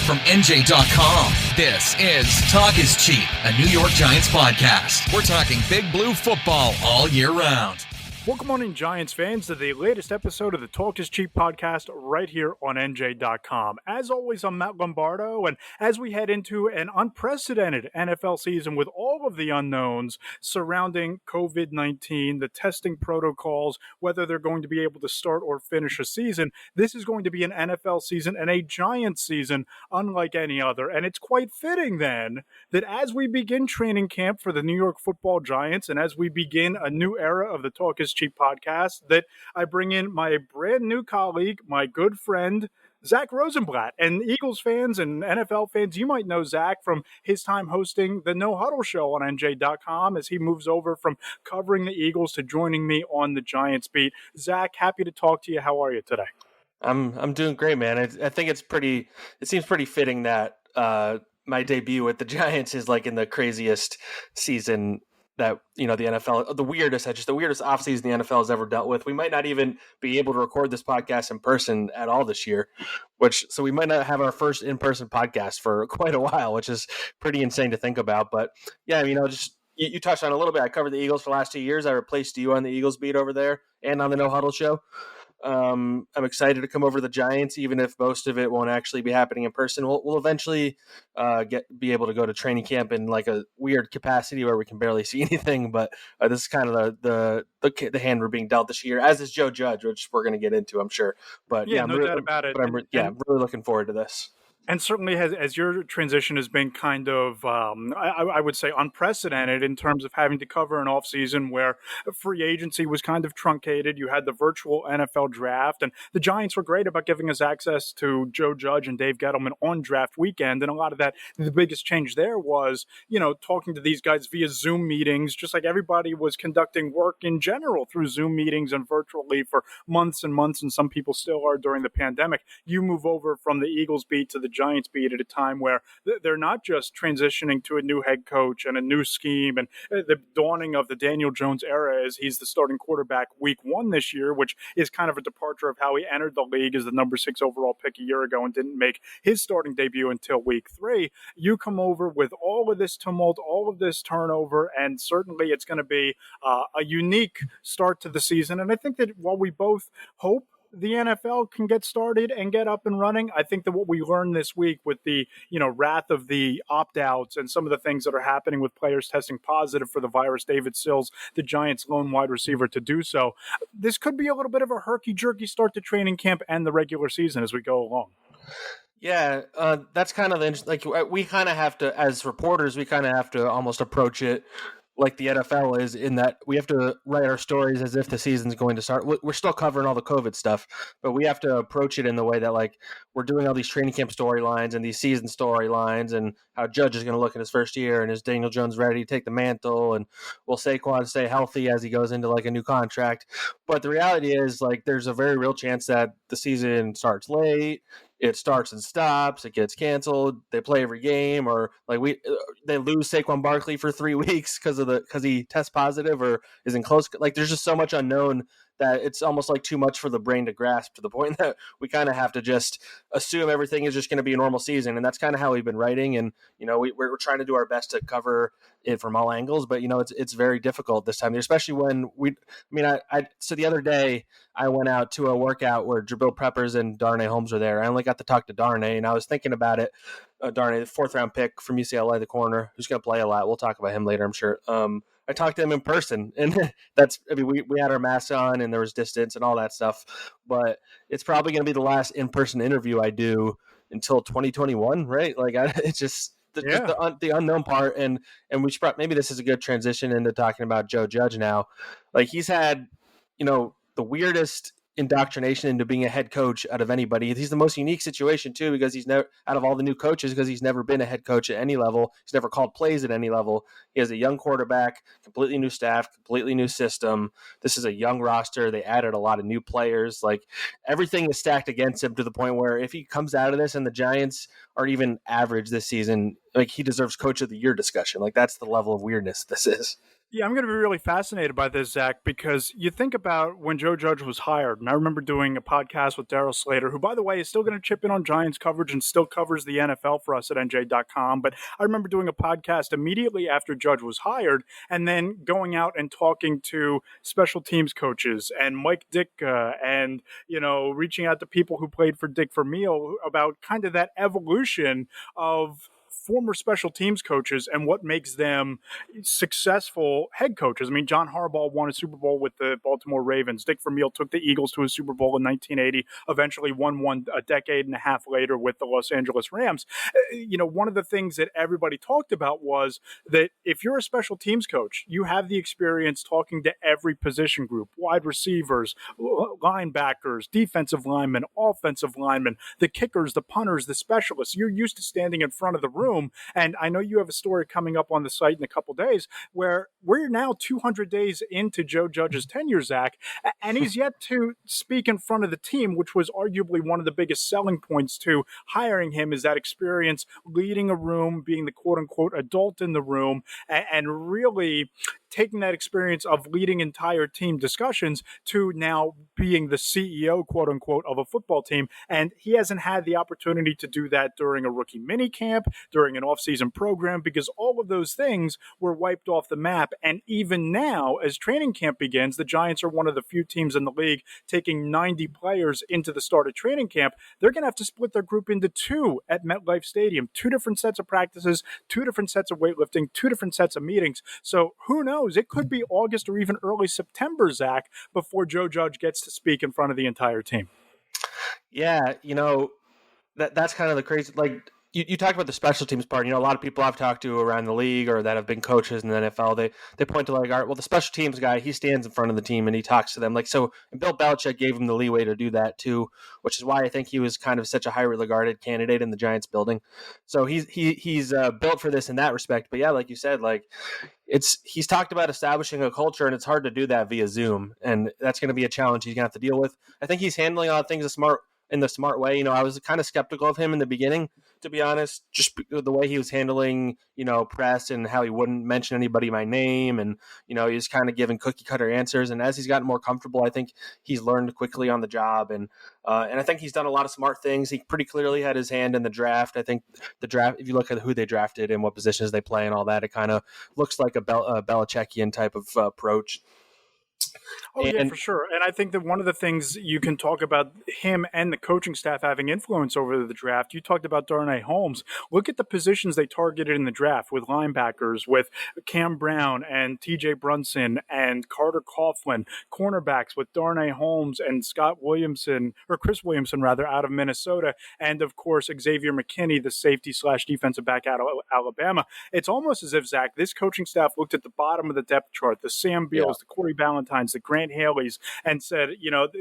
From NJ.com, this is Talk is Cheap, a New York Giants podcast. We're talking Big Blue football all year round. Welcome on in, Giants fans, to the latest episode of the Talk is Cheap podcast right here on NJ.com. As always, I'm Matt Lombardo, and as we head into an unprecedented NFL season with all of the unknowns surrounding COVID-19, the testing protocols, whether they're going to be able to start or finish a season, this is going to be an NFL season and a Giants season unlike any other. And it's quite fitting then that as we begin training camp for the New York Football Giants and as we begin a new era of the Talk is Cheap podcast, that I bring in my brand new colleague, my good friend, Zack Rosenblett. And Eagles fans and NFL fans, you might know Zack from his time hosting the No Huddle show on NJ.com as he moves over from covering the Eagles to joining me on the Giants beat. Zack, happy to talk to you. How are you today? I'm doing great, man. I think it seems pretty fitting that my debut with the Giants is like in the craziest season that, you know, the NFL, the weirdest offseason the NFL has ever dealt with. We might not even be able to record this podcast in person at all this year, so we might not have our first in-person podcast for quite a while, which is pretty insane to think about. But yeah, you know, just you touched on it a little bit. I covered the Eagles for the last 2 years. I replaced you on the Eagles beat over there and on the No Huddle show. I'm excited to come over to the Giants, even if most of it won't actually be happening in person. We'll eventually be able to go to training camp in like a weird capacity where we can barely see anything. But this is kind of the hand we're being dealt this year, as is Joe Judge, which we're going to get into, I'm sure. But yeah, no doubt about it. But I'm really looking forward to this. And certainly, as your transition has been kind of, I would say, unprecedented in terms of having to cover an offseason where free agency was kind of truncated. You had the virtual NFL draft, and the Giants were great about giving us access to Joe Judge and Dave Gettleman on draft weekend. And a lot of that, the biggest change there was, you know, talking to these guys via Zoom meetings, just like everybody was conducting work in general through Zoom meetings and virtually for months and months, and some people still are during the pandemic. You move over from the Eagles beat to the Giants beat at a time where they're not just transitioning to a new head coach and a new scheme and the dawning of the Daniel Jones era as he's the starting quarterback week 1 this year, which is kind of a departure of how he entered the league as the number 6 overall pick a year ago and didn't make his starting debut until week 3. You come over with all of this tumult, all of this turnover, and certainly it's going to be a unique start to the season. And I think that while we both hope the NFL can get started and get up and running, I think that what we learned this week with the, you know, wrath of the opt-outs and some of the things that are happening with players testing positive for the virus, David Sills, the Giants' lone wide receiver, to do so, this could be a little bit of a herky-jerky start to training camp and the regular season as we go along. Yeah, that's kind of like we kind of have to, as reporters, we kind of have to almost approach it like the NFL is, in that we have to write our stories as if the season's going to start. We're still covering all the COVID stuff, but we have to approach it in the way that, like, we're doing all these training camp storylines and these season storylines and how Judge is going to look in his first year and is Daniel Jones ready to take the mantle, and will Saquon stay healthy as he goes into like a new contract. But the reality is, like, there's a very real chance that the season starts late. It starts and stops. It gets canceled. They play every game, or like they lose Saquon Barkley for 3 weeks because he tests positive or is in close. Like, there's just so much unknown that it's almost like too much for the brain to grasp, to the point that we kind of have to just assume everything is just going to be a normal season. And that's kind of how we've been writing. And, you know, we're trying to do our best to cover it from all angles, but, you know, it's very difficult this time, especially when so the other day I went out to a workout where Jabril Peppers and Darnay Holmes were there. I only got to talk to Darnay, and I was thinking about it. Darnay, the 4th round pick from UCLA, the corner, who's going to play a lot. We'll talk about him later, I'm sure. I talked to him in person, and we had our masks on and there was distance and all that stuff, but it's probably going to be the last in-person interview I do until 2021, right? Like, it's just the unknown part. And we should maybe this is a good transition into talking about Joe Judge now. Like, he's had, you know, the weirdest indoctrination into being a head coach out of anybody. He's the most unique situation too, because he's never, out of all the new coaches, because he's never been a head coach at any level. He's never called plays at any level. He has a young quarterback, completely new staff, completely new system. This is a young roster. They added a lot of new players. Like, everything is stacked against him to the point where if he comes out of this and the Giants are even average this season, like, he deserves coach of the year discussion. Like, that's the level of weirdness this is. Yeah, I'm going to be really fascinated by this, Zach, because you think about when Joe Judge was hired, and I remember doing a podcast with Daryl Slater, who, by the way, is still going to chip in on Giants coverage and still covers the NFL for us at NJ.com. But I remember doing a podcast immediately after Judge was hired, and then going out and talking to special teams coaches and Mike Ditka, and reaching out to people who played for Dick Vermeil about kind of that evolution of former special teams coaches and what makes them successful head coaches. I mean, John Harbaugh won a Super Bowl with the Baltimore Ravens. Dick Vermeil took the Eagles to a Super Bowl in 1980, eventually won one a decade and a half later with the Los Angeles Rams. One of the things that everybody talked about was that if you're a special teams coach, you have the experience talking to every position group, wide receivers, linebackers, defensive linemen, offensive linemen, the kickers, the punters, the specialists. You're used to standing in front of the room. And I know you have a story coming up on the site in a couple days where we're now 200 days into Joe Judge's tenure, Zach, and he's yet to speak in front of the team, which was arguably one of the biggest selling points to hiring him, is that experience leading a room, being the quote-unquote adult in the room, and really taking that experience of leading entire team discussions to now being the CEO, quote unquote, of a football team. And he hasn't had the opportunity to do that during a rookie mini camp, during an offseason program, because all of those things were wiped off the map. And even now, as training camp begins, the Giants are one of the few teams in the league taking 90 players into the start of training camp. They're going to have to split their group into two at MetLife Stadium, 2 different sets of practices, 2 different sets of weightlifting, 2 different sets of meetings. So who knows? It could be August or even early September, Zach, before Joe Judge gets to speak in front of the entire team. Yeah, that's kind of the crazy. Like you talked about the special teams part. A lot of people I've talked to around the league or that have been coaches in the NFL, they point to like, all right, well, the special teams guy, he stands in front of the team and he talks to them. Like, so and Bill Belichick gave him the leeway to do that too, which is why I think he was kind of such a highly regarded candidate in the Giants building. So he's built for this in that respect. But yeah, like you said, like he's talked about establishing a culture, and it's hard to do that via Zoom, and that's going to be a challenge he's going to have to deal with. I think he's handling all things in the smart way. I was kind of skeptical of him in the beginning, to be honest, just the way he was handling, press and how he wouldn't mention anybody by name. And, he's kind of giving cookie cutter answers. And as he's gotten more comfortable, I think he's learned quickly on the job. And I think he's done a lot of smart things. He pretty clearly had his hand in the draft. I think the draft, if you look at who they drafted and what positions they play and all that, it kind of looks like a Belichickian type of approach. Oh, yeah, for sure. And I think that one of the things you can talk about him and the coaching staff having influence over the draft, you talked about Darnay Holmes. Look at the positions they targeted in the draft with linebackers, with Cam Brown and TJ Brunson and Carter Coughlin, cornerbacks with Darnay Holmes and Chris Williamson, rather, out of Minnesota, and of course, Xavier McKinney, the safety / defensive back out of Alabama. It's almost as if, Zach, this coaching staff looked at the bottom of the depth chart, the Sam Beals, the Corey Ballantynes, the Grant Haley's, and said,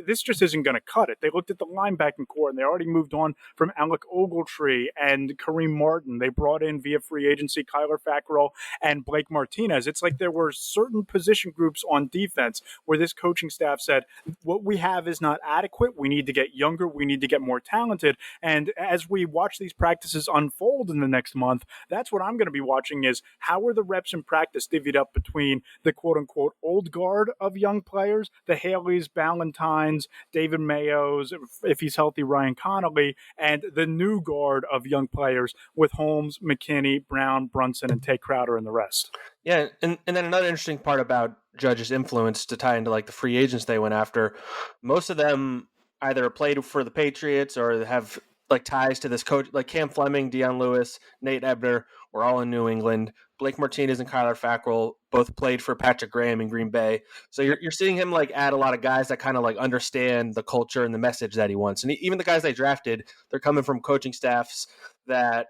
this just isn't going to cut it. They looked at the linebacking core, and they already moved on from Alec Ogletree and Kareem Martin. They brought in via free agency Kyler Fackrell and Blake Martinez. It's like there were certain position groups on defense where this coaching staff said, what we have is not adequate. We need to get younger. We need to get more talented. And as we watch these practices unfold in the next month, that's what I'm going to be watching is how are the reps in practice divvied up between the quote-unquote old guard of young players, the Haleys, Ballantynes, David Mayos, if he's healthy, Ryan Connolly, and the new guard of young players with Holmes, McKinney, Brown, Brunson, and Tay Crowder and the rest. Yeah, and then another interesting part about Judge's influence to tie into like the free agents they went after, most of them either played for the Patriots or have like ties to this coach, like Cam Fleming, Deion Lewis, Nate Ebner, were all in New England. Blake Martinez and Kyler Fackrell both played for Patrick Graham in Green Bay. So you're seeing him like add a lot of guys that kind of like understand the culture and the message that he wants. And even the guys they drafted, they're coming from coaching staffs that,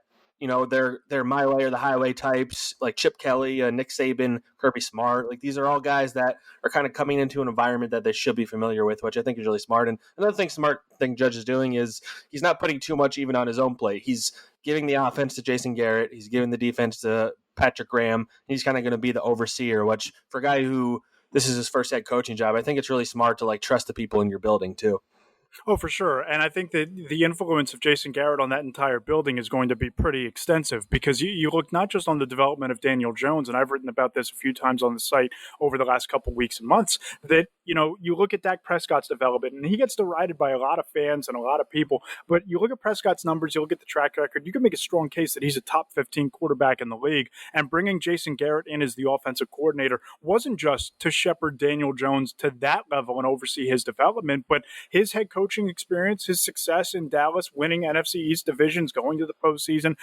they're my way or the highway types, like Chip Kelly, Nick Saban, Kirby Smart. Like these are all guys that are kind of coming into an environment that they should be familiar with, which I think is really smart. And another smart thing Judge is doing is he's not putting too much even on his own plate. He's giving the offense to Jason Garrett. He's giving the defense to Patrick Graham. He's kind of going to be the overseer, which for a guy who this is his first head coaching job, I think it's really smart to like trust the people in your building too. Oh, for sure. And I think that the influence of Jason Garrett on that entire building is going to be pretty extensive because you look not just on the development of Daniel Jones, and I've written about this a few times on the site over the last couple of weeks and months, that, you look at Dak Prescott's development and he gets derided by a lot of fans and a lot of people, but you look at Prescott's numbers, you look at the track record, you can make a strong case that he's a top 15 quarterback in the league. And bringing Jason Garrett in as the offensive coordinator wasn't just to shepherd Daniel Jones to that level and oversee his development, but his head coaching experience, his success in Dallas, winning NFC East divisions, going to the postseason,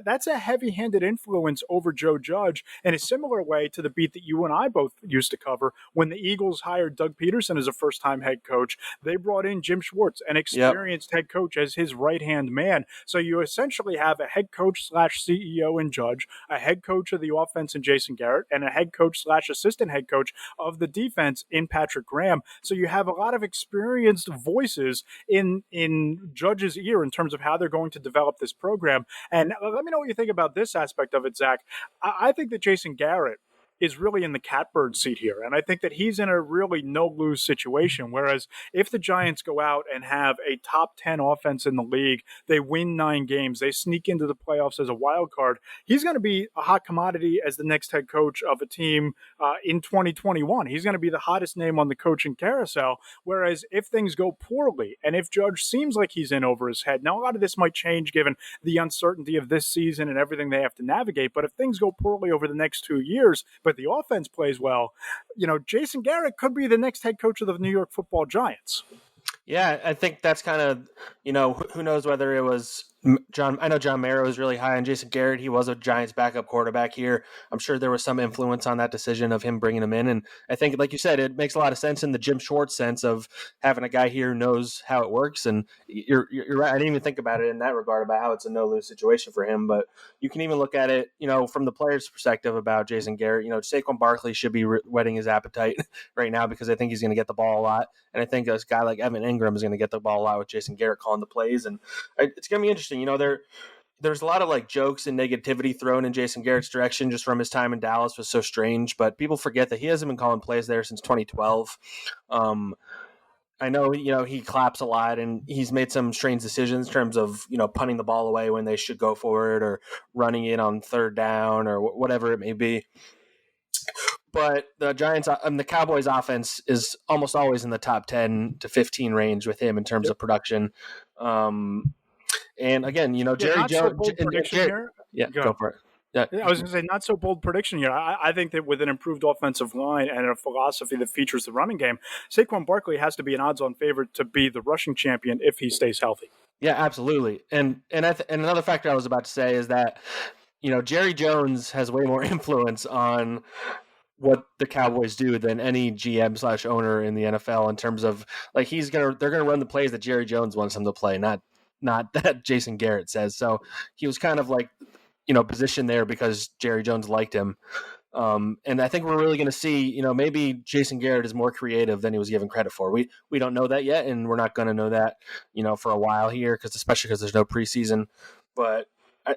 that's a heavy-handed influence over Joe Judge in a similar way to the beat that you and I both used to cover. When the Eagles hired Doug Peterson as a first-time head coach, they brought in Jim Schwartz, an experienced head coach, as his right-hand man. So you essentially have a head coach / CEO in Judge, a head coach of the offense in Jason Garrett, and a head coach / assistant head coach of the defense in Patrick Graham. So you have a lot of experienced voices in Judge's ear in terms of how they're going to develop this program. And let me know what you think about this aspect of it, Zach. I think that Jason Garrett is really in the catbird seat here. And I think that he's in a really no-lose situation. Whereas if the Giants go out and have a top 10 offense in the league, they win 9 games, they sneak into the playoffs as a wild card, he's going to be a hot commodity as the next head coach of a team in 2021. He's going to be the hottest name on the coaching carousel. Whereas if things go poorly and if Judge seems like he's in over his head, now a lot of this might change given the uncertainty of this season and everything they have to navigate. But if things go poorly over the next 2 years, but the offense plays well, Jason Garrett could be the next head coach of the New York Football Giants. Yeah, I think that's kind of, who knows whether it was John. I know John Mara was really high on Jason Garrett. He was a Giants backup quarterback here. I'm sure there was some influence on that decision of him bringing him in. And I think, like you said, it makes a lot of sense in the Jim Schwartz sense of having a guy here who knows how it works. And you're right. I didn't even think about it in that regard about how it's a no-lose situation for him. But you can even look at it, from the player's perspective about Jason Garrett. Saquon Barkley should be whetting his appetite right now because I think he's going to get the ball a lot. And I think this guy like Evan Ingram is going to get the ball a lot with Jason Garrett calling the plays. And it's going to be interesting. There's a lot of jokes and negativity thrown in Jason Garrett's direction just from his time in Dallas was so strange, but people forget that he hasn't been calling plays there since 2012. I know, he claps a lot and he's made some strange decisions in terms of, punting the ball away when they should go for it or running it on third down or whatever it may be. But the the Cowboys offense is almost always in the top 10 to 15 range with him in terms of production. And again, Jerry Jones. Go for it. Yeah. I was going to say, not so bold prediction here. I think that with an improved offensive line and a philosophy that features the running game, Saquon Barkley has to be an odds-on favorite to be the rushing champion if he stays healthy. Yeah, absolutely. And another factor I was about to say is that, Jerry Jones has way more influence on what the Cowboys do than any GM / owner in the NFL in terms of they're going to run the plays that Jerry Jones wants them to play, not that Jason Garrett says. So he was kind of positioned there because Jerry Jones liked him. And I think we're really going to see, maybe Jason Garrett is more creative than he was given credit for. We don't know that yet, and we're not going to know that, for a while here, especially because there's no preseason. But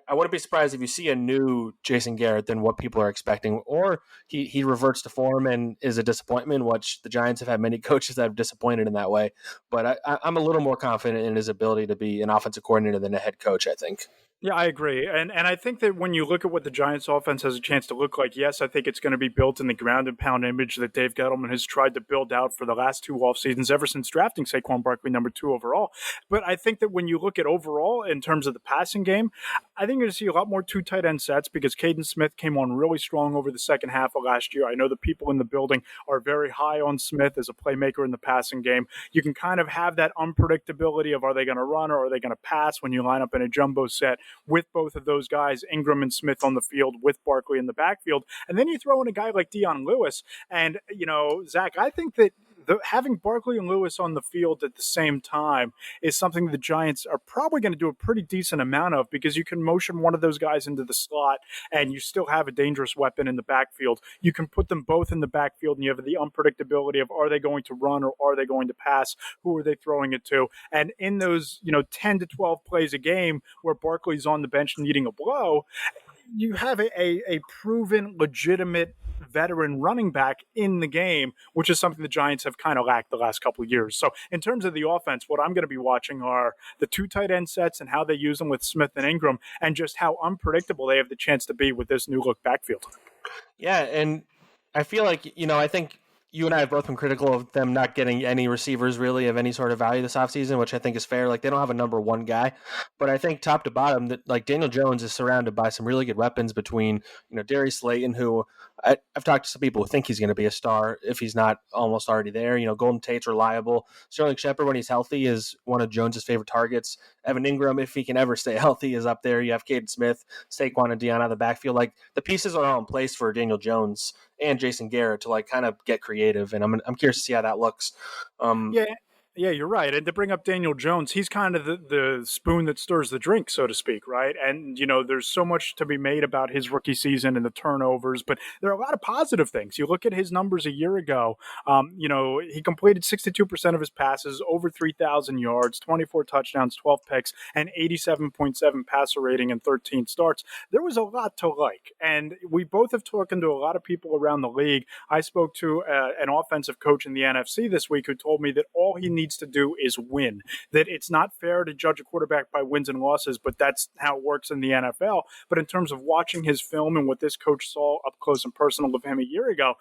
I wouldn't be surprised if you see a new Jason Garrett than what people are expecting, or he reverts to form and is a disappointment, which the Giants have had many coaches that have disappointed in that way. But I'm a little more confident in his ability to be an offensive coordinator than a head coach, I think. Yeah, I agree. And I think that when you look at what the Giants offense has a chance to look like, yes, I think it's going to be built in the ground and pound image that Dave Gettleman has tried to build out for the last 2 off seasons ever since drafting Saquon Barkley number 2 overall. But I think that when you look at overall in terms of the passing game, I think you're going to see a lot more 2 tight end sets because Caden Smith came on really strong over the second half of last year. I know the people in the building are very high on Smith as a playmaker in the passing game. You can kind of have that unpredictability of are they going to run or are they going to pass when you line up in a jumbo set with both of those guys, Ingram and Smith on the field with Barkley in the backfield. And then you throw in a guy like Dion Lewis. And, Zach, I think that having Barkley and Lewis on the field at the same time is something the Giants are probably going to do a pretty decent amount of because you can motion one of those guys into the slot and you still have a dangerous weapon in the backfield. You can put them both in the backfield and you have the unpredictability of are they going to run or are they going to pass? Who are they throwing it to? And in those, 10 to 12 plays a game where Barkley's on the bench needing a blow, you have a proven, legitimate veteran running back in the game, which is something the Giants have kind of lacked the last couple of years. So in terms of the offense, what I'm going to be watching are the two tight end sets and how they use them with Smith and Ingram, and just how unpredictable they have the chance to be with this new look backfield. Yeah, and I feel like, I think you and I have both been critical of them not getting any receivers really of any sort of value this offseason, which I think is fair. Like, they don't have a number one guy, but I think top to bottom that, like, Daniel Jones is surrounded by some really good weapons between, Darius Slayton, who I've talked to some people who think he's going to be a star if he's not almost already there. Golden Tate's reliable. Sterling Shepard, when he's healthy, is one of Jones's favorite targets. Evan Ingram, if he can ever stay healthy, is up there. You have Caden Smith, Saquon, and Deion out of the backfield. Like, the pieces are all in place for Daniel Jones and Jason Garrett to, like, kind of get creative, and I'm curious to see how that looks. Yeah, you're right. And to bring up Daniel Jones, he's kind of the spoon that stirs the drink, so to speak, right? And, there's so much to be made about his rookie season and the turnovers, but there are a lot of positive things. You look at his numbers a year ago, he completed 62% of his passes, over 3,000 yards, 24 touchdowns, 12 picks, and 87.7 passer rating and 13 starts. There was a lot to like. And we both have talked to a lot of people around the league. I spoke to an offensive coach in the NFC this week who told me that all he needs to do is win, that it's not fair to judge a quarterback by wins and losses, but that's how it works in the NFL. But in terms of watching his film and what this coach saw up close and personal of him a year ago,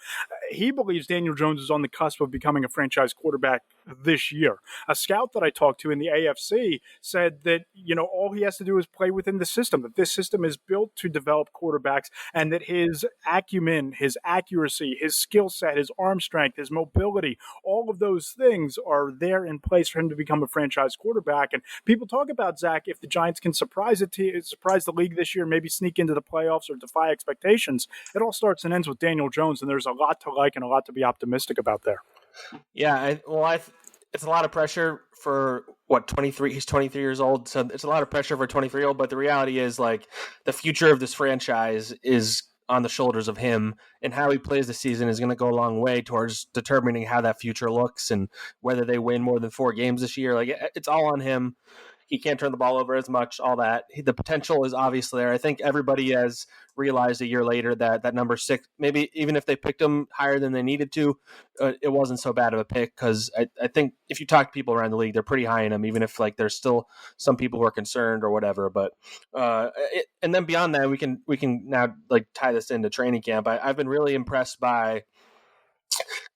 he believes Daniel Jones is on the cusp of becoming a franchise quarterback this year. A scout that I talked to in the AFC said that, all he has to do is play within the system, that this system is built to develop quarterbacks, and that his acumen, his accuracy, his skill set, his arm strength, his mobility, all of those things are there in place for him to become a franchise quarterback. And people talk about, Zach, if the Giants can surprise the league this year, maybe sneak into the playoffs or defy expectations, it all starts and ends with Daniel Jones, and there's a lot to like and a lot to be optimistic about there. Yeah, it's a lot of pressure for 23. He's 23 years old, so it's a lot of pressure for a 23-year-old. But the reality is, like, the future of this franchise is on the shoulders of him, and how he plays the season is going to go a long way towards determining how that future looks and whether they win more than 4 games this year. Like, it's all on him. He can't turn the ball over as much, all that. The potential is obviously there. I think everybody has realized a year later that number 6, maybe even if they picked him higher than they needed to, it wasn't so bad of a pick, because I think if you talk to people around the league, they're pretty high in him, even if, like, there's still some people who are concerned or whatever. But and then beyond that, we can now, like, tie this into training camp. I've been really impressed by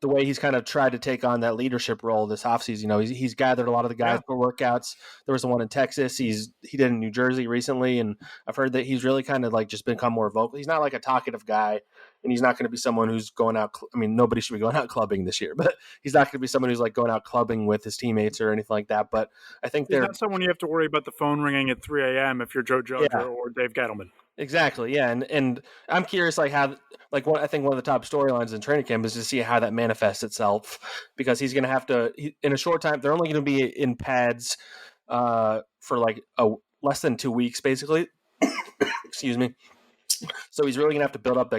the way he's kind of tried to take on that leadership role this offseason. He's gathered a lot of the guys for workouts. There was the one in Texas. He did in New Jersey recently, and I've heard that he's really kind of, like, just become more vocal. He's not like a talkative guy, and he's not going to be someone who's going out. Nobody should be going out clubbing this year, but he's not going to be someone who's, like, going out clubbing with his teammates or anything like that. But I think he's not someone you have to worry about the phone ringing at 3 a.m. if you're Joe Judge or Dave Gettleman. Exactly, yeah, and I'm curious, like, how, like, I think one of the top storylines in training camp is to see how that manifests itself, because he's going to have to, in a short time, they're only going to be in pads for, like, less than 2 weeks, basically. Excuse me. So he's really going to have to build up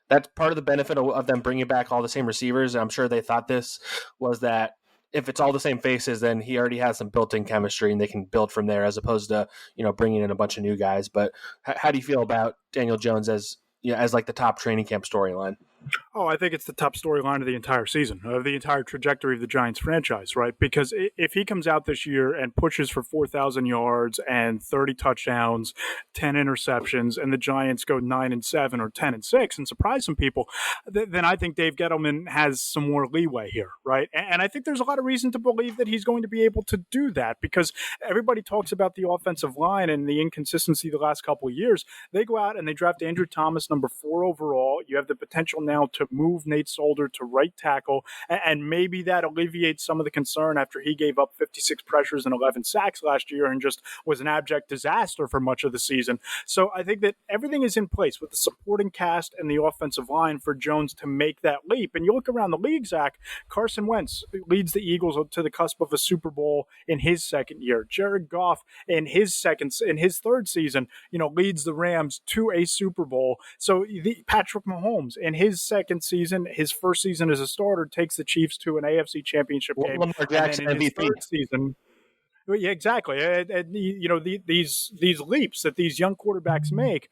that's part of the benefit of them bringing back all the same receivers. And I'm sure they thought this was that if it's all the same faces, then he already has some built-in chemistry and they can build from there, as opposed to, bringing in a bunch of new guys. But how do you feel about Daniel Jones as like the top training camp storyline? Oh, I think it's the top storyline of the entire season, of the entire trajectory of the Giants franchise, right? Because if he comes out this year and pushes for 4,000 yards and 30 touchdowns, 10 interceptions, and the Giants go 9-7 or 10-6 and surprise some people, then I think Dave Gettleman has some more leeway here, right? And I think there's a lot of reason to believe that he's going to be able to do that, because everybody talks about the offensive line and the inconsistency the last couple of years. They go out and they draft Andrew Thomas, number 4 overall. You have the potential now to move Nate Solder to right tackle, and maybe that alleviates some of the concern after he gave up 56 pressures and 11 sacks last year and just was an abject disaster for much of the season. So I think that everything is in place with the supporting cast and the offensive line for Jones to make that leap. And you look around the league, Zach, Carson Wentz leads the Eagles to the cusp of a Super Bowl in his second year. Jared Goff in his third season, leads the Rams to a Super Bowl. So Patrick Mahomes in his second season, his first season as a starter, takes the Chiefs to an AFC Championship game. Lamar Jackson MVP. Well, yeah, exactly. These leaps that these young quarterbacks make,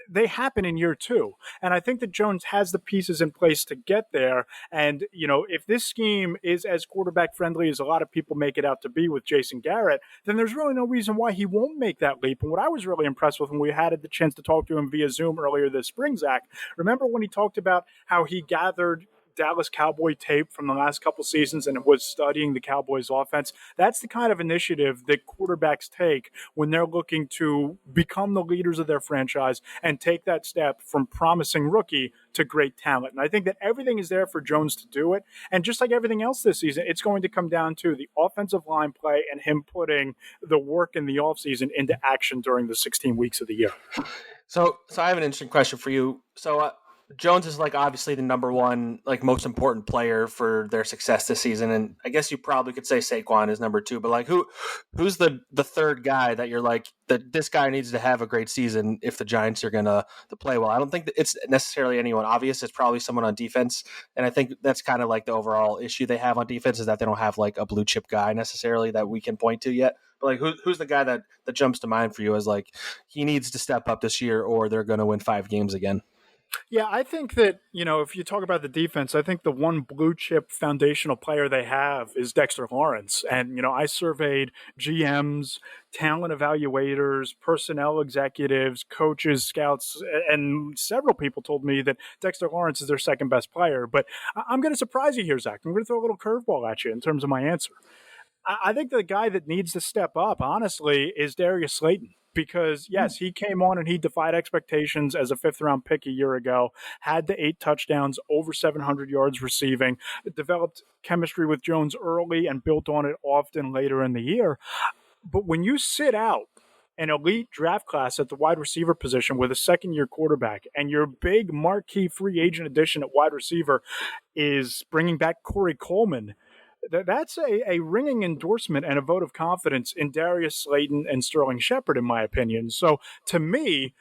they happen in year two. And I think that Jones has the pieces in place to get there. And, if this scheme is as quarterback friendly as a lot of people make it out to be with Jason Garrett, then there's really no reason why he won't make that leap. And what I was really impressed with when we had the chance to talk to him via Zoom earlier this spring, Zach, remember when he talked about how he gathered Dallas Cowboy tape from the last couple seasons and was studying the Cowboys offense? That's the kind of initiative that quarterbacks take when they're looking to become the leaders of their franchise and take that step from promising rookie to great talent. And I think that everything is there for Jones to do it. And just like everything else this season, it's going to come down to the offensive line play and him putting the work in the offseason into action during the 16 weeks of the year. So I have an interesting question for you. So Jones is obviously the number one, most important player for their success this season, and I guess you probably could say Saquon is number two. But who's the third guy that you're that this guy needs to have a great season if the Giants are gonna to play well? I don't think that it's necessarily anyone obvious. It's probably someone on defense, and I think that's kind of the overall issue they have on defense is that they don't have a blue chip guy necessarily that we can point to yet. But who's the guy that jumps to mind for you as he needs to step up this year or they're going to win 5 games again? Yeah, I think that, if you talk about the defense, I think the one blue chip foundational player they have is Dexter Lawrence. And, I surveyed GMs, talent evaluators, personnel executives, coaches, scouts, and several people told me that Dexter Lawrence is their second best player. But I'm going to surprise you here, Zach. I'm going to throw a little curveball at you in terms of my answer. I think the guy that needs to step up, honestly, is Darius Slayton. Because, yes, he came on and he defied expectations as a fifth-round pick a year ago, had the 8 touchdowns, over 700 yards receiving, developed chemistry with Jones early and built on it often later in the year. But when you sit out an elite draft class at the wide receiver position with a second-year quarterback and your big marquee free agent addition at wide receiver is bringing back Corey Coleman, that's a ringing endorsement and a vote of confidence in Darius Slayton and Sterling Shepard, in my opinion. So to me,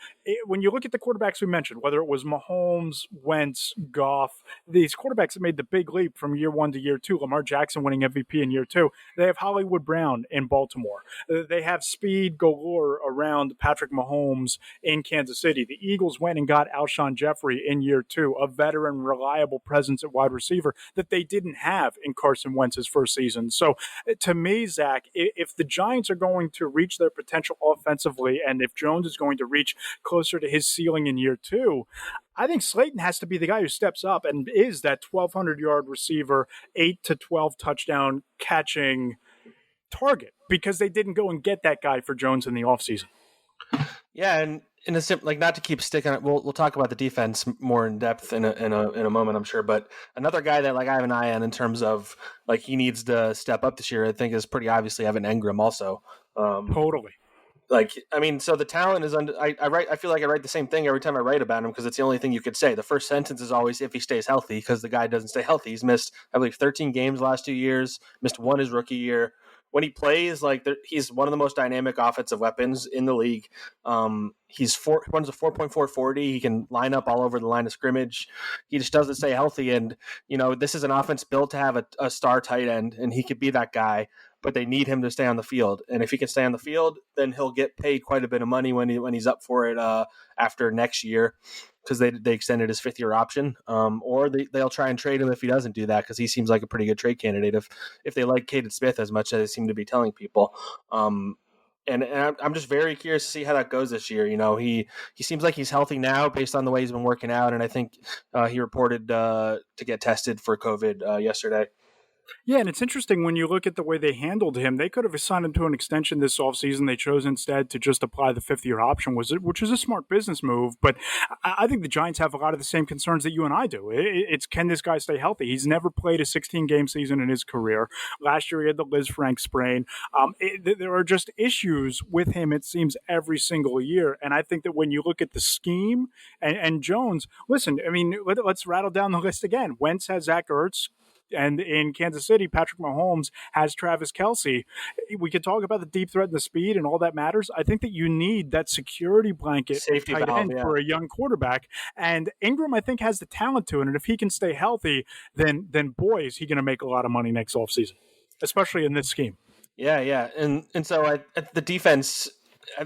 when you look at the quarterbacks we mentioned, whether it was Mahomes, Wentz, Goff, these quarterbacks that made the big leap from year 1 to year 2, Lamar Jackson winning MVP in year 2, they have Hollywood Brown in Baltimore. They have speed galore around Patrick Mahomes in Kansas City. The Eagles went and got Alshon Jeffrey in year 2, a veteran, reliable presence at wide receiver that they didn't have in Carson Wentz his first season. So to me, Zach, if the Giants are going to reach their potential offensively and if Jones is going to reach closer to his ceiling in year 2, I think Slayton has to be the guy who steps up and is that 1,200-yard receiver, 8 to 12 touchdown catching target because they didn't go and get that guy for Jones in the offseason. Yeah, and in a not to keep sticking on it, we'll talk about the defense more in depth in a moment, I'm sure. But another guy that I have an eye on in terms of he needs to step up this year, I think is pretty obviously Evan Engram also. Totally. So the talent is I feel like I write the same thing every time I write about him because it's the only thing you could say. The first sentence is always if he stays healthy because the guy doesn't stay healthy. He's missed, I believe, 13 games the last 2 years, missed 1 his rookie year. When he plays, he's one of the most dynamic offensive weapons in the league. He's runs a 4.440. He can line up all over the line of scrimmage. He just doesn't stay healthy. And, this is an offense built to have a star tight end, and he could be that guy. But they need him to stay on the field. And if he can stay on the field, then he'll get paid quite a bit of money when he's up for it after next year because they extended his 5th-year option. Or they'll try and trade him if he doesn't do that because he seems like a pretty good trade candidate if they like Caden Smith as much as they seem to be telling people. And I'm just very curious to see how that goes this year. He seems like he's healthy now based on the way he's been working out. And I think he reported to get tested for COVID yesterday. Yeah, and it's interesting when you look at the way they handled him. They could have assigned him to an extension this offseason. They chose instead to just apply the 5th-year option, which is a smart business move. But I think the Giants have a lot of the same concerns that you and I do. It's can this guy stay healthy? He's never played a 16-game season in his career. Last year he had the Liz Frank sprain. There are just issues with him, it seems, every single year. And I think that when you look at the scheme and Jones, listen, let's rattle down the list again. Wentz has Zach Ertz. And in Kansas City, Patrick Mahomes has Travis Kelce. We could talk about the deep threat and the speed and all that matters. I think that you need that security blanket safety tight valve, end for a young quarterback. And Ingram, I think, has the talent to it. And if he can stay healthy, then boy, is he going to make a lot of money next offseason, especially in this scheme. Yeah. And so the defense,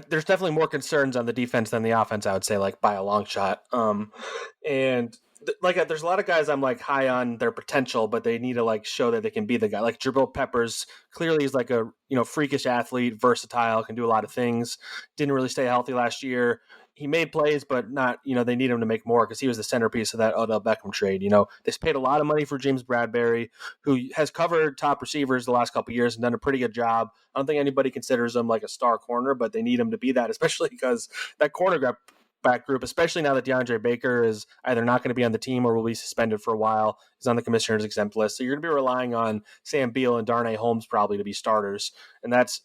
there's definitely more concerns on the defense than the offense, I would say, like by a long shot. There's a lot of guys I'm like high on their potential, but they need to like show that they can be the guy. Like Jabril Peppers clearly is like a freakish athlete, versatile, can do a lot of things. Didn't really stay healthy last year. He made plays, but not, they need him to make more because he was the centerpiece of that Odell Beckham trade. They paid a lot of money for James Bradbury, who has covered top receivers the last couple of years and done a pretty good job. I don't think anybody considers him like a star corner, but they need him to be that, especially because that cornerback group, especially now that Deandre Baker is either not going to be on the team or will be suspended for a while, is on the commissioner's exempt list. So you're going to be relying on Sam Beal and Darnay Holmes probably to be starters. And that's,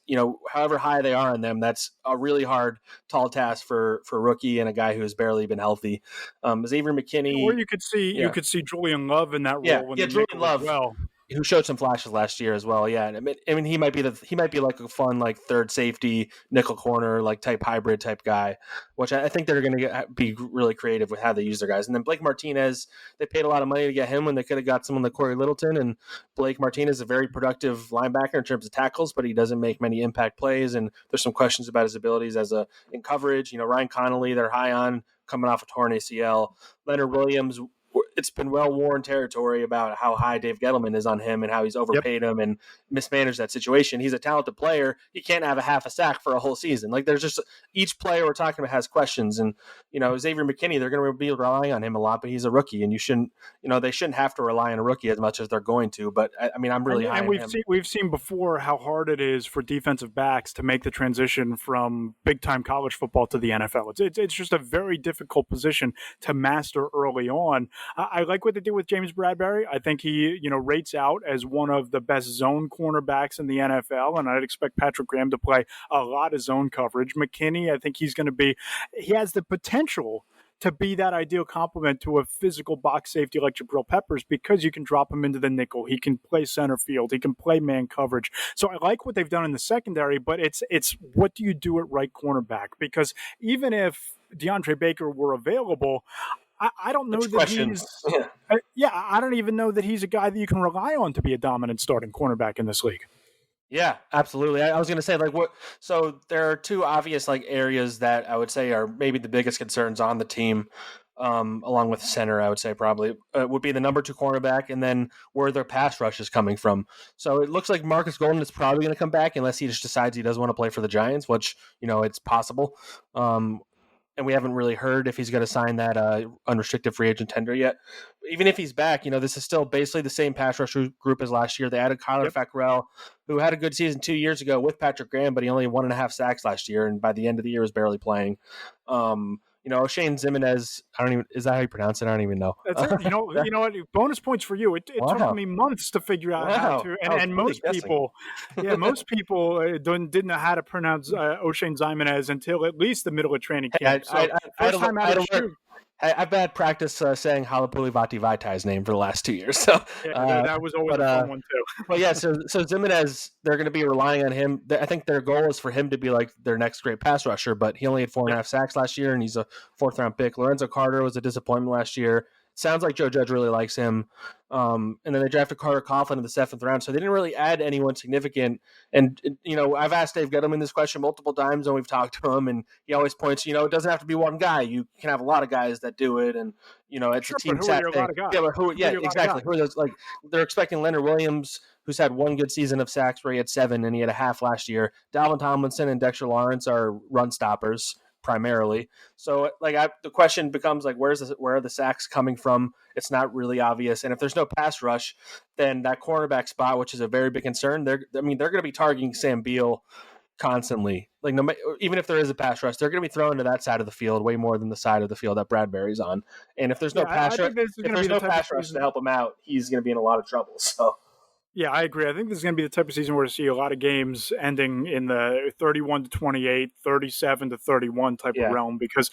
however high they are on them, that's a really hard, tall task for a rookie and a guy who's barely been healthy. Xavier McKinney. Or you could see Julian Love in that role in the Julian nickel Love. as well. Who showed some flashes last year as well. Yeah. I mean, he might be like a fun, like third safety nickel corner, like type hybrid type guy, which I think they're going to be really creative with how they use their guys. And then Blake Martinez, they paid a lot of money to get him when they could have got someone like Corey Littleton. And Blake Martinez is a very productive linebacker in terms of tackles, but he doesn't make many impact plays. And there's some questions about his abilities in coverage. Ryan Connolly, they're high on coming off a torn ACL. Leonard Williams, it's been well-worn territory about how high Dave Gettleman is on him and how he's overpaid him and mismanaged that situation. He's a talented player. He can't have a half a sack for a whole season. Like there's just each player we're talking about has questions. And, Xavier McKinney, they're going to be relying on him a lot, but he's a rookie and they shouldn't have to rely on a rookie as much as they're going to. But I'm really high on him. We've seen before how hard it is for defensive backs to make the transition from big-time college football to the NFL. It's just a very difficult position to master early on. I like what they did with James Bradbury. I think he, rates out as one of the best zone cornerbacks in the NFL, and I'd expect Patrick Graham to play a lot of zone coverage. McKinney, I think he has the potential to be that ideal complement to a physical box safety like Jabril Peppers because you can drop him into the nickel. He can play center field. He can play man coverage. So I like what they've done in the secondary, but it's what do you do at right cornerback? Because even if DeAndre Baker were available, I don't know that he's I don't even know that he's a guy that you can rely on to be a dominant starting cornerback in this league. Yeah, absolutely. I was going to say so there are two obvious areas that I would say are maybe the biggest concerns on the team, along with center, I would say probably would be the number 2 cornerback and then where their pass rush is coming from. So it looks like Marcus Golden is probably going to come back unless he just decides he doesn't want to play for the Giants, which, it's possible. And we haven't really heard if he's going to sign that unrestricted free agent tender yet. Even if he's back, this is still basically the same pass rush group as last year. They added Kyler Fackrell, who had a good season 2 years ago with Patrick Graham, but he only had 1.5 sacks last year, and by the end of the year was barely playing. Shane Zimenez, is that how you pronounce it? I don't even know. That's it. You know what? Bonus points for you. It took me months to figure out how to, and most people didn't know how to pronounce O'Shane Zimenez until at least the middle of training camp. First time out of the chute. I've had practice saying Halapoulivaati Vaitai's name for the last 2 years. So that was always a fun one too. But yeah, so Zimenez, they're going to be relying on him. I think their goal is for him to be like their next great pass rusher, but he only had 4.5 sacks last year, and he's a 4th-round pick. Lorenzo Carter was a disappointment last year. Sounds like Joe Judge really likes him. And then they drafted Carter Coughlin in the 7th round. So they didn't really add anyone significant. And, I've asked Dave Gettleman this question multiple times when we've talked to him. And he always points, it doesn't have to be one guy. You can have a lot of guys that do it. And, it's a team stat thing. Exactly. Who are those, they're expecting Leonard Williams, who's had one good season of sacks where he had 7 and he had a half last year. Dalvin Tomlinson and Dexter Lawrence are run stoppers primarily. So the question becomes where are the sacks coming from? It's not really obvious. And if there's no pass rush, then that cornerback spot, which is a very big concern, they're going to be targeting Sam Beal constantly. Even if there is a pass rush, they're going to be thrown to that side of the field way more than the side of the field that Bradbury's on. And if there's no pass rush, to help him out, he's going to be in a lot of trouble. So yeah, I agree. I think this is going to be the type of season where we see a lot of games ending in the 31-28, 37-31 type of realm, because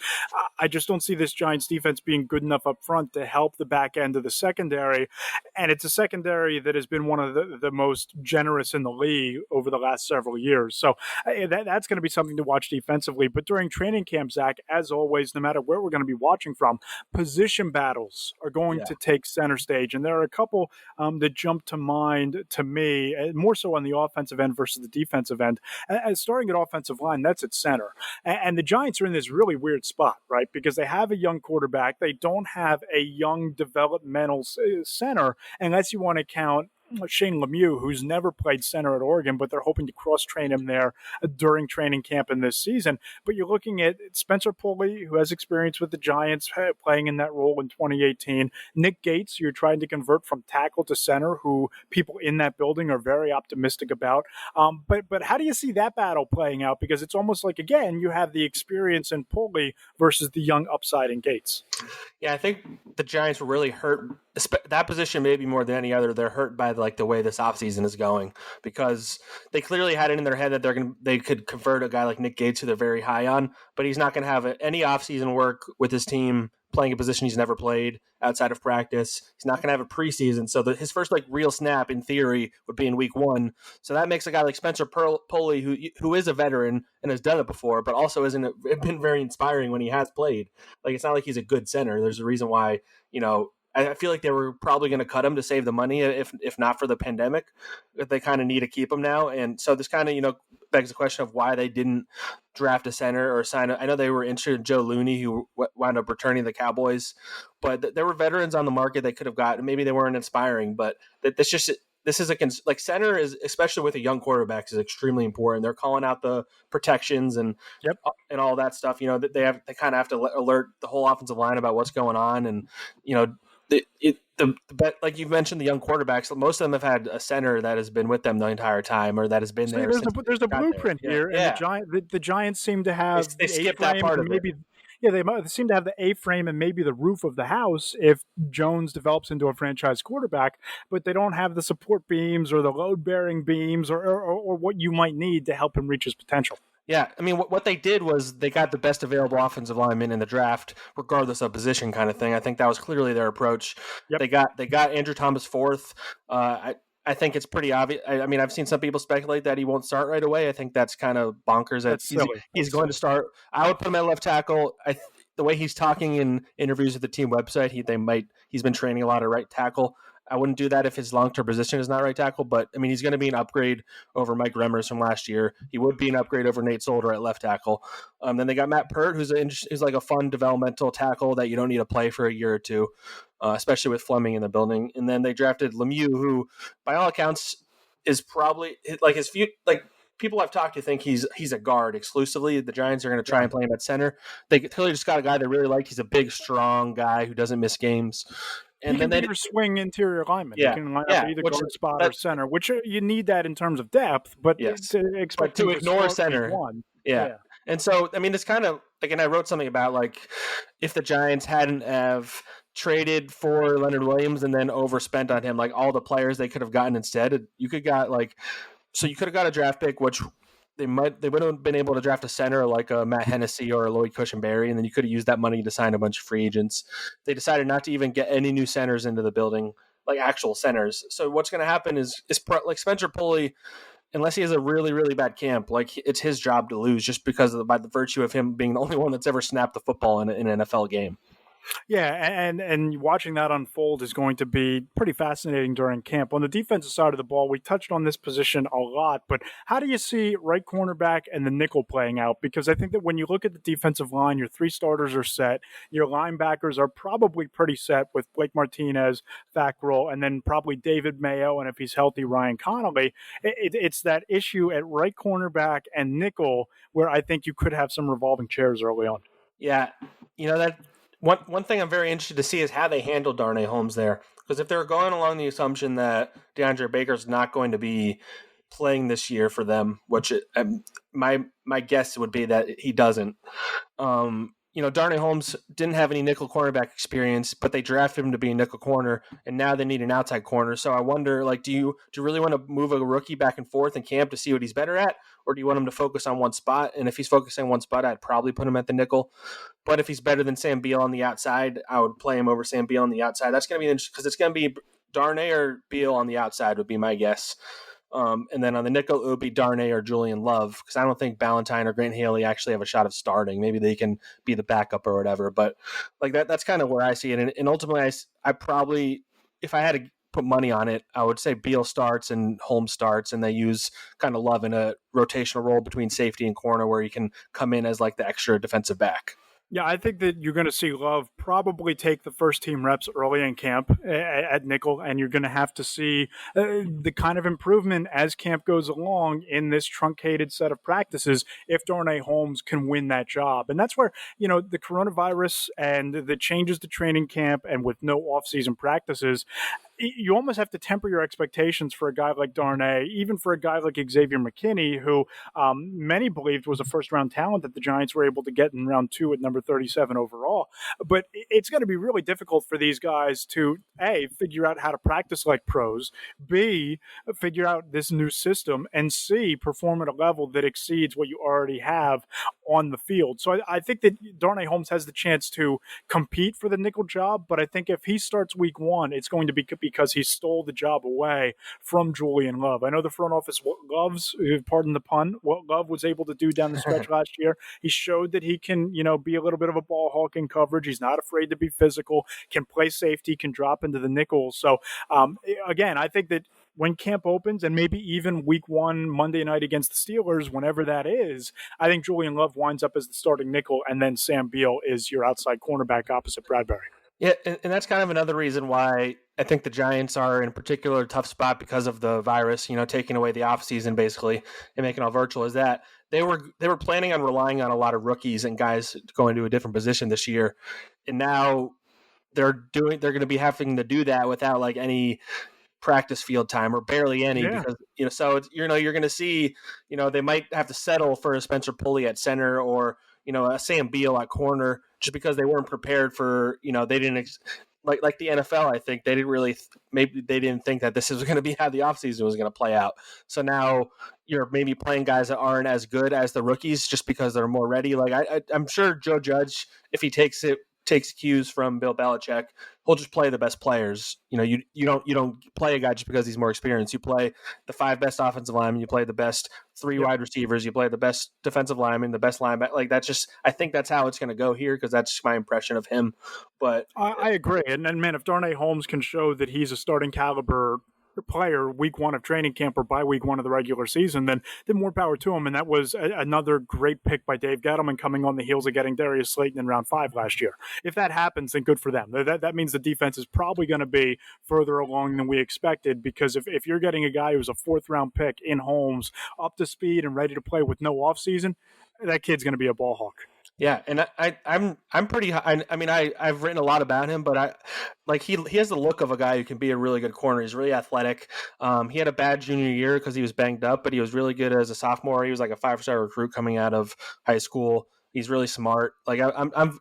I just don't see this Giants defense being good enough up front to help the back end of the secondary. And it's a secondary that has been one of the most generous in the league over the last several years. So that's going to be something to watch defensively. But during training camp, Zach, as always, no matter where we're going to be watching from, position battles are going to take center stage. And there are a couple that jump to mind concerned to me, more so on the offensive end versus the defensive end. Starting at offensive line, that's at center. And the Giants are in this really weird spot, right? Because they have a young quarterback. They don't have a young developmental center, unless you want to count Shane Lemieux, who's never played center at Oregon, but they're hoping to cross-train him there during training camp in this season. But you're looking at Spencer Pulley, who has experience with the Giants, playing in that role in 2018. Nick Gates, you're trying to convert from tackle to center, who people in that building are very optimistic about. But how do you see that battle playing out? Because it's almost like, again, you have the experience in Pulley versus the young upside in Gates. Yeah, I think the Giants were really hurt. That position, maybe more than any other, they're hurt by the way this offseason is going, because they clearly had it in their head that they could convert a guy like Nick Gates, who they're very high on, but he's not going to have any offseason work with his team playing a position he's never played outside of practice. He's not going to have a preseason, so his first real snap in theory would be in week 1. So that makes a guy like Spencer Pulley, who is a veteran and has done it before, but also isn't been very inspiring when he has played. It's not like he's a good center. There's a reason why, I feel like they were probably going to cut him to save the money if not for the pandemic. They kind of need to keep him now. And so this kind of, begs the question of why they didn't draft a center or sign. I know they were interested in Joe Looney, who wound up returning to the Cowboys, but there were veterans on the market they could have gotten. Maybe they weren't inspiring, but this is center is, especially with a young quarterback, is extremely important. They're calling out the protections and all that stuff. They kind of have to alert the whole offensive line about what's going on. And, like you've mentioned, the young quarterbacks, most of them have had a center that has been with them the entire time, or that has been there. There's a blueprint here, and the Giants seem to have they skipped that part of it. Yeah, they seem to have the A-frame and maybe the roof of the house if Jones develops into a franchise quarterback, but they don't have the support beams or the load-bearing beams or what you might need to help him reach his potential. Yeah, I mean, what they did was they got the best available offensive lineman in the draft, regardless of position, kind of thing. I think that was clearly their approach. Yep. They got Andrew Thomas fourth. I think it's pretty obvious. I mean, I've seen some people speculate that he won't start right away. I think that's kind of bonkers. He's going to start. I would put him at left tackle. The way he's talking in interviews with the team website, he's been training a lot of right tackle. I wouldn't do that if his long-term position is not right tackle, but I mean, he's going to be an upgrade over Mike Remmers from last year. He would be an upgrade over Nate Solder at left tackle. Then they got Matt Pert, who's like a fun developmental tackle that you don't need to play for a year or two, especially with Fleming in the building. And then they drafted Lemieux, who, by all accounts, is probably people I've talked to think he's a guard exclusively. The Giants are going to try and play him at center. They clearly just got a guy they really liked. He's a big, strong guy who doesn't miss games. And then they swing interior lineman. You can line up either guard spot or center, which you need that in terms of depth, but to ignore center. Yeah. And so, I mean, it's kind of and I wrote something about if the Giants hadn't have traded for Leonard Williams and then overspent on him, all the players they could have gotten instead, you could have got a draft pick, which they would have been able to draft a center like a Matt Hennessy or a Lloyd Cushenberry, and then you could have used that money to sign a bunch of free agents. They decided not to even get any new centers into the building, actual centers. So what's going to happen is Spencer Pulley, unless he has a really, really bad camp, it's his job to lose just because by the virtue of him being the only one that's ever snapped the football in an NFL game. Yeah, and watching that unfold is going to be pretty fascinating during camp. On the defensive side of the ball, we touched on this position a lot, but how do you see right cornerback and the nickel playing out? Because I think that when you look at the defensive line, your 3 starters are set. Your linebackers are probably pretty set with Blake Martinez, Fackrell, and then probably David Mayo, and if he's healthy, Ryan Connolly. It's that issue at right cornerback and nickel where I think you could have some revolving chairs early on. Yeah, that – One thing I'm very interested to see is how they handle Darnay Holmes there. Because if they're going along the assumption that Deandre Baker's not going to be playing this year for them, which my guess would be that he doesn't. Darnay Holmes didn't have any nickel cornerback experience, but they drafted him to be a nickel corner, and now they need an outside corner. So I wonder, do you really want to move a rookie back and forth in camp to see what he's better at, or do you want him to focus on one spot? And if he's focusing on one spot, I'd probably put him at the nickel. But if he's better than Sam Beal on the outside, I would play him over Sam Beal on the outside. That's going to be interesting because it's going to be Darnay or Beal on the outside would be my guess. And then on the nickel, it would be Darnay or Julian Love, because I don't think Ballantyne or Grant Haley actually have a shot of starting. Maybe they can be the backup or whatever. But that's kind of where I see it. And ultimately, I probably, if I had to put money on it, I would say Beal starts and Holmes starts, and they use kind of Love in a rotational role between safety and corner where he can come in as like the extra defensive back. Yeah, I think that you're going to see Love probably take the first team reps early in camp at nickel, and you're going to have to see the kind of improvement as camp goes along in this truncated set of practices if Darnay Holmes can win that job. And that's where, the coronavirus and the changes to training camp and with no offseason practices, you almost have to temper your expectations for a guy like Darnay, even for a guy like Xavier McKinney, who many believed was a first-round talent that the Giants were able to get in round 2 at number 37 overall. But it's going to be really difficult for these guys to, A, figure out how to practice like pros, B, figure out this new system, and C, perform at a level that exceeds what you already have on the field. So I think that Darnay Holmes has the chance to compete for the nickel job, but I think if he starts week 1, it's going to be because he stole the job away from Julian Love. I know the front office loves, pardon the pun, what Love was able to do down the stretch last year. He showed that he can, be a little bit of a ball hawk in coverage. He's not afraid to be physical, can play safety, can drop into the nickel. So, again, I think that when camp opens and maybe even week 1, Monday night against the Steelers, whenever that is, I think Julian Love winds up as the starting nickel, and then Sam Beal is your outside cornerback opposite Bradbury. Yeah, and that's kind of another reason why I think the Giants are in a particular tough spot because of the virus, taking away the offseason basically and making it all virtual, is that they were planning on relying on a lot of rookies and guys going to a different position this year. And now they're going to be having to do that without like any practice field time or barely any because so it's, you're going to see they might have to settle for a Spencer Pulley at center or a Sam Beal at corner just because they weren't prepared for they didn't like the NFL. I think they didn't really maybe they didn't think that this is going to be how the offseason was going to play out. So now you're maybe playing guys that aren't as good as the rookies just because they're more ready. Like I'm sure Joe Judge, if he takes cues from Bill Belichick, he'll just play the best players. You don't play a guy just because he's more experienced. You play the 5 best offensive linemen, you play the best 3 wide receivers, you play the best defensive lineman, the best linebacker. Like that's just, I think that's how it's going to go here because that's my impression of him. But I agree. And man, if Darnay Holmes can show that he's a starting caliber player week 1 of training camp or by week 1 of the regular season, then more power to him. And that was another great pick by Dave Gettleman coming on the heels of getting Darius Slayton in round 5 last year. If that happens, then good for them. That means the defense is probably going to be further along than we expected, because if you're getting a guy who's a 4th round pick in Holmes up to speed and ready to play with no offseason, that kid's going to be a ball hawk. Yeah, and I'm pretty high. I mean, I've written a lot about him, but he has the look of a guy who can be a really good corner. He's really athletic. He had a bad junior year because he was banged up, but he was really good as a sophomore. He was like a 5-star recruit coming out of high school. He's really smart. Like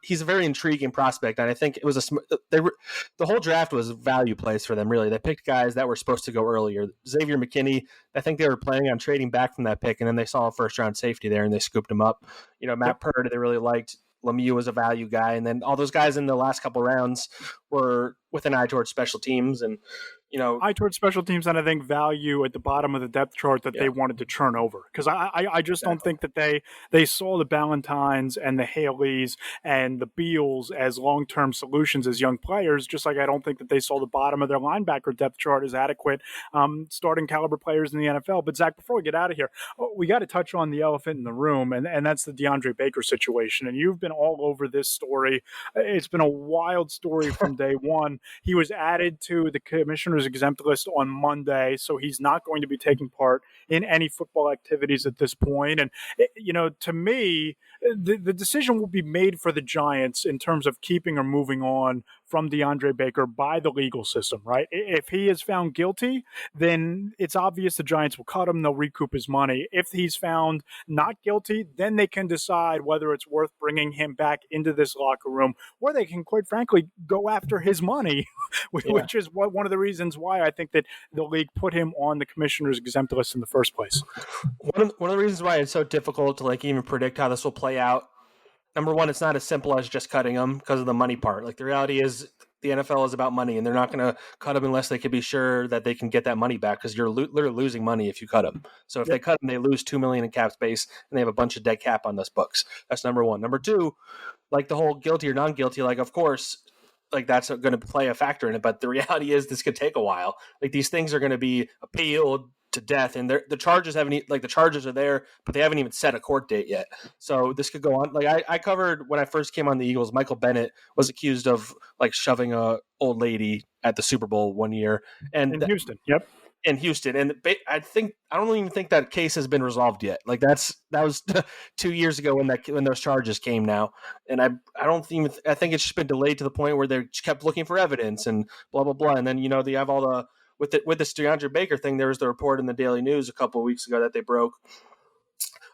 he's a very intriguing prospect, and I think it was the whole draft was value plays for them. Really, they picked guys that were supposed to go earlier. Xavier McKinney, I think they were planning on trading back from that pick, and then they saw a 1st-round safety there, and they scooped him up. Matt Purdy, they really liked. Lemieux was a value guy, and then all those guys in the last couple rounds were with an eye towards special teams and. Eye towards special teams, and I think value at the bottom of the depth chart that they wanted to turn over. Because I just don't think that they saw the Ballentines and the Haleys and the Beals as long-term solutions as young players, just like I don't think that they saw the bottom of their linebacker depth chart as adequate starting caliber players in the NFL. But Zach, before we get out of here, we got to touch on the elephant in the room, and that's the Deandre Baker situation. And you've been all over this story. It's been a wild story from day one. He was added to the commissioner's exempt list on Monday, so he's not going to be taking part in any football activities at this point. And, to me, the decision will be made for the Giants in terms of keeping or moving on from Deandre Baker by the legal system, right? If he is found guilty, then it's obvious the Giants will cut him. They'll recoup his money. If he's found not guilty, then they can decide whether it's worth bringing him back into this locker room, or they can, quite frankly, go after his money, which is one of the reasons why I think that the league put him on the commissioner's exempt list in the first place. One of the reasons why it's so difficult to even predict how this will play out. Number one, it's not as simple as just cutting them because of the money part. Like the reality is the NFL is about money, and they're not going to cut them unless they can be sure that they can get that money back, because you're literally losing money if you cut them. So if they cut them, they lose $2 million in cap space, and they have a bunch of dead cap on those books. That's number one. Number two, like the whole guilty or non-guilty, of course, like that's going to play a factor in it. But the reality is this could take a while. Like these things are going to be appealed to death, and the charges the charges are there, but they haven't even set a court date yet. So this could go on. Like I covered when I first came on the Eagles, Michael Bennett was accused of like shoving a old lady at the Super Bowl one year, and in Houston. Yep. In Houston, and I don't even think that case has been resolved yet. Like that was 2 years ago when those charges came now, and I think it's just been delayed to the point where they kept looking for evidence and blah blah blah, and then they have all the with this Deandre Baker thing. There was the report in the Daily News a couple of weeks ago that they broke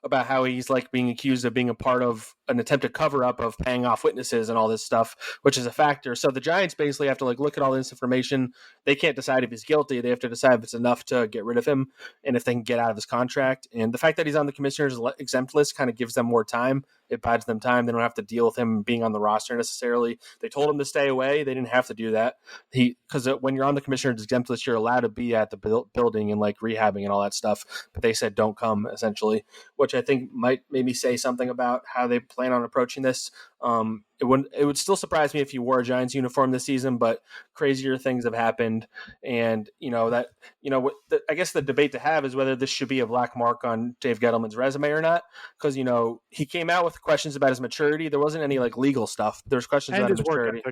about how he's like being accused of being a part of an attempted cover up of paying off witnesses and all this stuff, which is a factor. So the Giants basically have to like look at all this information. They can't decide if he's guilty. They have to decide if it's enough to get rid of him and if they can get out of his contract. And the fact that he's on the commissioner's exempt list kind of gives them more time. It buys them time. They don't have to deal with him being on the roster necessarily. They told him to stay away. They didn't have to do that. Because when you're on the commissioner's exempt list, you're allowed to be at the building and like rehabbing and all that stuff. But they said don't come, essentially, which I think might maybe say something about how they plan on approaching this. It would still surprise me if you wore a Giants uniform this season, but crazier things have happened. And I guess the debate to have is whether this should be a black mark on Dave Gettleman's resume or not. Because, he came out with questions about his maturity. There wasn't any like legal stuff. There's questions about his maturity.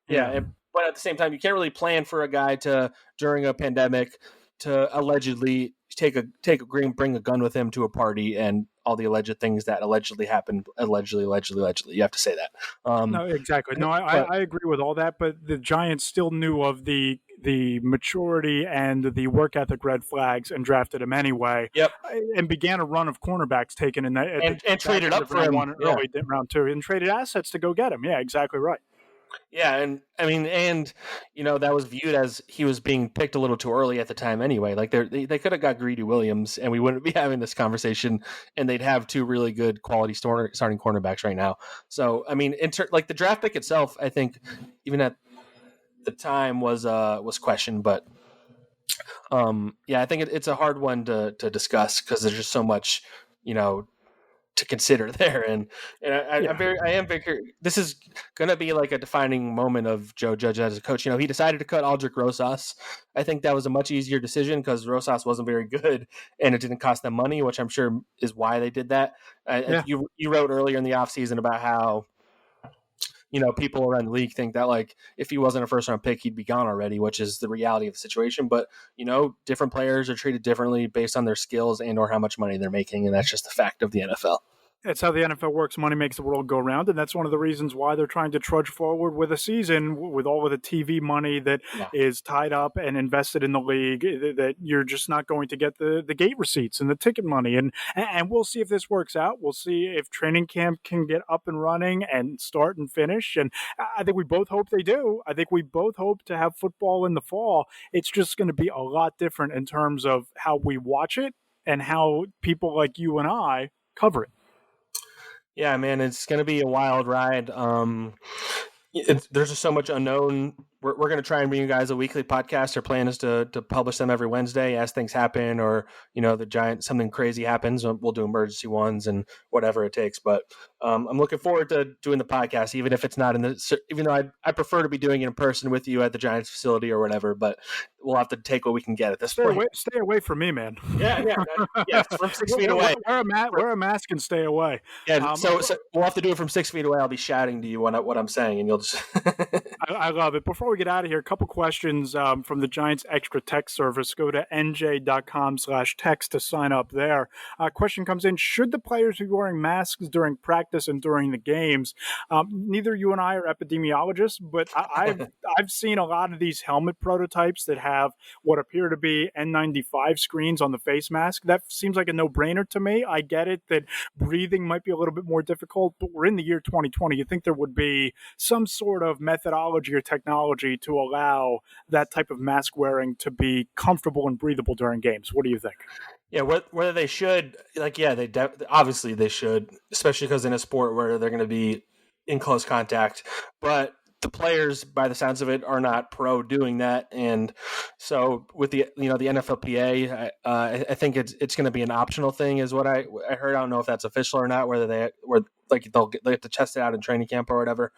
But at the same time, you can't really plan for a guy to, during a pandemic, to allegedly bring a gun with him to a party and all the alleged things that allegedly happened. Allegedly. You have to say that. No, exactly. No, I agree with all that, but the Giants still knew of the maturity and the work ethic red flags and drafted him anyway. Yep. And began a run of cornerbacks taken in that and traded up for him early round 2 and traded assets to go get him. Yeah, exactly right. Yeah, and I mean, that was viewed as he was being picked a little too early at the time anyway. Like they could have got Greedy Williams, and we wouldn't be having this conversation, and they'd have two really good quality starting cornerbacks right now. So, I mean, like the draft pick itself, I think even at the time was questioned, but I think it's a hard one to discuss because there's just so much, to consider there, and I am very this is going to be like a defining moment of Joe Judge as a coach. He decided to cut Aldrick Rosas. I think that was a much easier decision because Rosas wasn't very good and it didn't cost them money, which I'm sure is why they did that. You wrote earlier in the offseason about how people around the league think that like if he wasn't a first round pick, he'd be gone already, which is the reality of the situation. But different players are treated differently based on their skills and or how much money they're making, and that's just the fact of the NFL. That's how the NFL works. Money makes the world go round, and that's one of the reasons why they're trying to trudge forward with a season with all of the TV money that is tied up and invested in the league, that you're just not going to get the gate receipts and the ticket money. And we'll see if this works out. We'll see if training camp can get up and running and start and finish. And I think we both hope they do. I think we both hope to have football in the fall. It's just going to be a lot different in terms of how we watch it and how people like you and I cover it. Yeah, man, it's going to be a wild ride. There's just so much unknown. We're going to try and bring you guys a weekly podcast. Our plan is to publish them every Wednesday as things happen, or the Giants, something crazy happens. We'll do emergency ones and whatever it takes. But I'm looking forward to doing the podcast, even if it's not even though I prefer to be doing it in person with you at the Giants facility or whatever. But we'll have to take what we can get at this point. Stay away from me, man. Yeah, from 6 feet away. Wear a mask and stay away. Yeah, so we'll have to do it from 6 feet away. I'll be shouting to you what I'm saying, and you'll just. I love it. Before we get out of here, a couple questions from the Giants extra text service. Go to NJ.com/text to sign up there. Question comes in: should the players be wearing masks during practice and during the games? Neither you and I are epidemiologists, but I've seen a lot of these helmet prototypes that have what appear to be N95 screens on the face mask. That seems like a no-brainer to me. I get it that breathing might be a little bit more difficult, but we're in the year 2020. You'd think there would be some sort of methodology or technology to allow that type of mask wearing to be comfortable and breathable during games. What do you think? Yeah, whether they should, obviously they should, especially because in a sport where they're going to be in close contact. But the players, by the sounds of it, are not pro doing that, and so with the the NFLPA, I think it's going to be an optional thing, is what I heard. I don't know if that's official or not. Whether they have to test it out in training camp or whatever.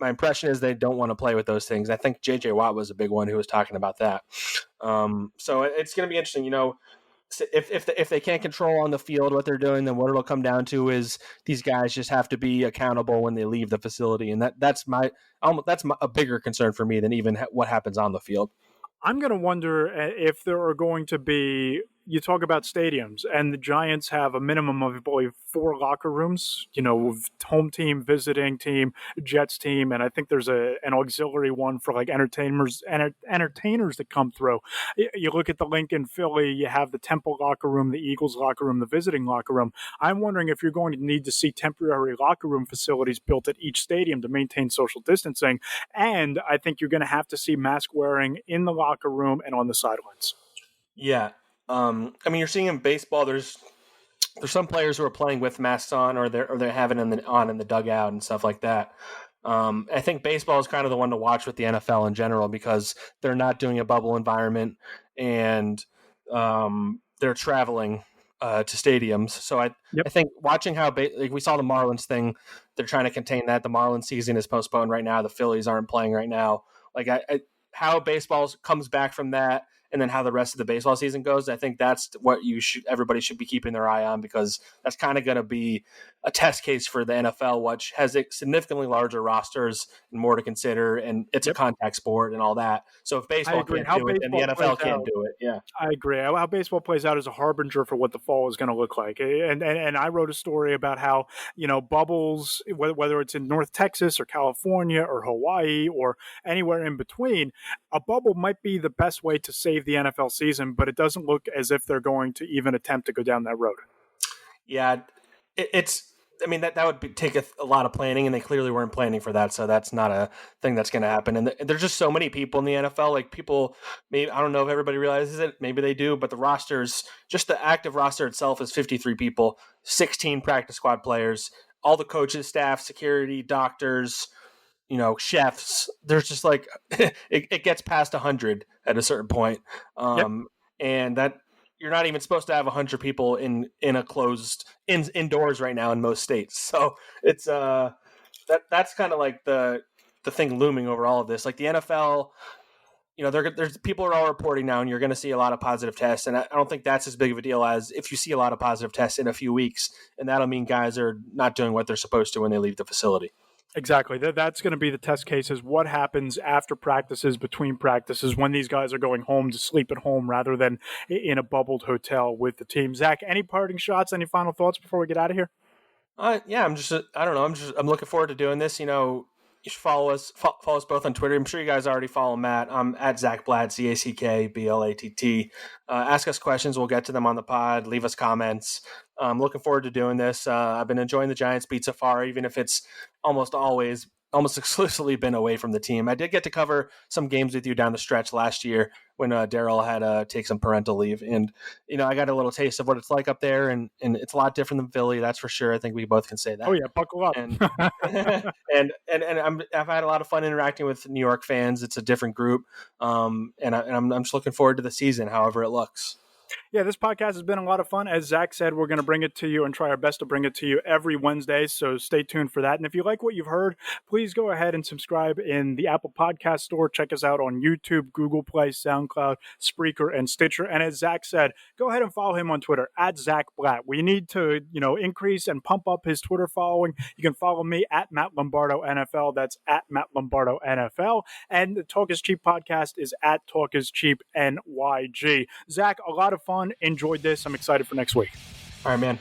my impression is they don't want to play with those things. I think J.J. Watt was a big one who was talking about that. So it's going to be interesting. If they can't control on the field what they're doing, then what it'll come down to is these guys just have to be accountable when they leave the facility, and that's a bigger concern for me than even what happens on the field. I'm going to wonder if there are going to be, you talk about stadiums, and the Giants have a minimum of, I believe, 4 locker rooms, with home team, visiting team, Jets team, and I think there's an auxiliary one for like entertainers that come through. You look at the Lincoln Philly, you have the Temple locker room, the Eagles locker room, the visiting locker room. I'm wondering if you're going to need to see temporary locker room facilities built at each stadium to maintain social distancing, and I think you're going to have to see mask wearing in the locker room and on the sidelines. Yeah. You're seeing in baseball, there's some players who are playing with masks on, or they're having on in the dugout and stuff like that. I think baseball is kind of the one to watch with the NFL in general because they're not doing a bubble environment and they're traveling to stadiums. So I think watching how we saw the Marlins thing, they're trying to contain that. The Marlins season is postponed right now. The Phillies aren't playing right now. How baseball comes back from that, and then how the rest of the baseball season goes, I think that's what everybody should be keeping their eye on, because that's kind of going to be a test case for the NFL, which has significantly larger rosters and more to consider, and it's a contact sport and all that. So if baseball can't do it, then the NFL can't do it. Yeah, I agree. How baseball plays out is a harbinger for what the fall is going to look like. And I wrote a story about how, bubbles, whether it's in North Texas or California or Hawaii or anywhere in between, a bubble might be the best way to save the NFL season, but it doesn't look as if they're going to even attempt to go down that road. Yeah, that would take a lot of planning, and they clearly weren't planning for that, so that's not a thing that's going to happen. And there's just so many people in the NFL. Like, people, maybe, I don't know if everybody realizes it, maybe they do, but the rosters, just the active roster itself is 53 people, 16 practice squad players, all the coaches, staff, security, doctors, chefs. There's just it gets past 100 at a certain point. And that you're not even supposed to have 100 people in a closed indoors right now in most states. So it's that's kind of like the thing looming over all of this. Like the NFL, there's people are all reporting now, and you're going to see a lot of positive tests. And I don't think that's as big of a deal as if you see a lot of positive tests in a few weeks, and that'll mean guys are not doing what they're supposed to when they leave the facility. Exactly. That's going to be the test cases. What happens after practices, between practices, when these guys are going home to sleep at home rather than in a bubbled hotel with the team. Zach, any parting shots, any final thoughts before we get out of here? Yeah, I'm looking forward to doing this. You should follow us both on Twitter. I'm sure you guys already follow Matt. I'm at Zach Blatt, ZackBlatt. Ask us questions. We'll get to them on the pod. Leave us comments. I'm looking forward to doing this. I've been enjoying the Giants beat so far, even if it's almost exclusively been away from the team. I did get to cover some games with you down the stretch last year when Daryl had to take some parental leave. And, I got a little taste of what it's like up there, and it's a lot different than Philly, that's for sure. I think we both can say that. Oh, yeah, buckle up. And I've had a lot of fun interacting with New York fans. It's a different group, and I'm just looking forward to the season, however it looks. Yeah, this podcast has been a lot of fun. As Zach said, we're going to bring it to you and try our best to bring it to you every Wednesday, so stay tuned for that. And if you like what you've heard, please go ahead and subscribe in the Apple Podcast Store. Check us out on YouTube, Google Play, SoundCloud, Spreaker, and Stitcher. And as Zach said, go ahead and follow him on Twitter, at Zach Blatt. We need to, increase and pump up his Twitter following. You can follow me at Matt Lombardo NFL. That's at Matt Lombardo NFL. And the Talk is Cheap podcast is at Talk is Cheap NYG. Zach, a lot of fun. Enjoyed this. I'm excited for next week. All right, man.